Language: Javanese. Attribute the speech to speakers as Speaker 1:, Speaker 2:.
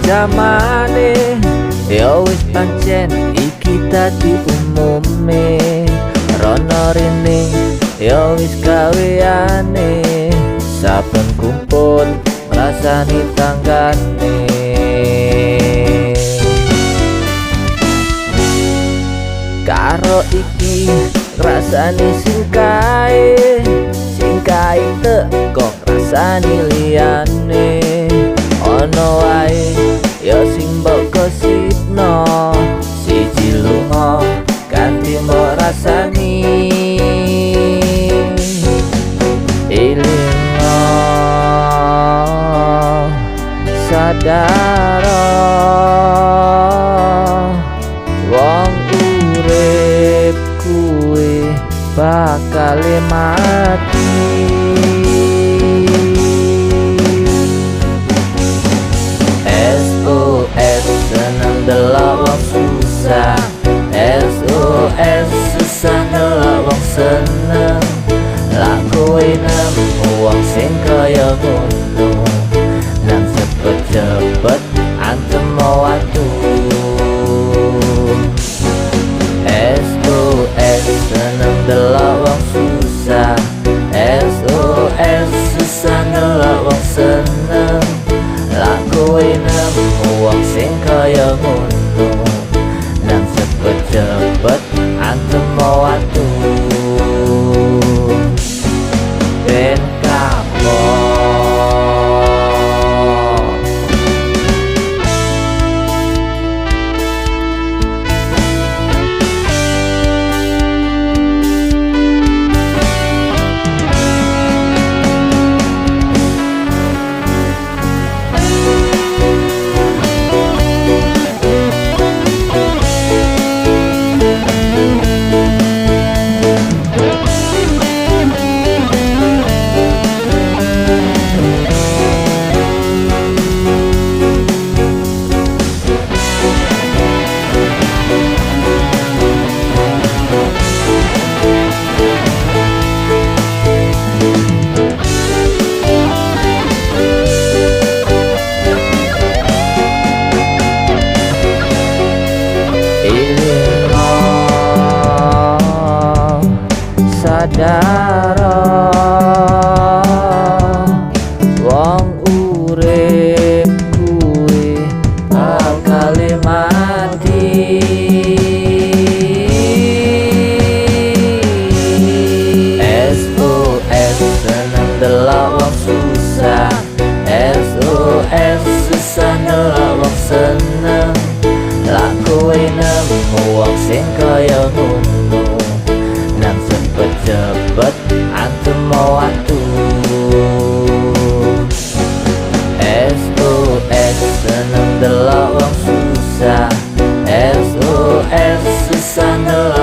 Speaker 1: jamane ya wis pancen iki dadi umume. Rono rene ya wis gaweane, saben kumpul ngrasani tanggane. Karo iki ngrasani singkae teko ngrasani liyane. Ono wae ya sing mbok gosipno, siji lunga ganti mbok rasani. Ilingo sadaro wong urip kuwi bakal mati. SOS seneng delok wong susah, SOS susah delok wong seneng. Lah kowe nemu wong sing kaya ngono, nang cepet-cepet antem watu. SOS seneng delok wong susah, SOS susah delok wong seneng. Lah kowe nemu wong sing kaya ngono, nang cepet-cepet antem watu. Ben kapok sadaro wong urip kuwi bakal mati. SOS seneng delok wong susah, SOS susah delok wong seneng. Lah kowe nemu wong sing kaya ngono, nang cepet-cepet antem watu. SOS seneng delok wong susah, SOS susah delok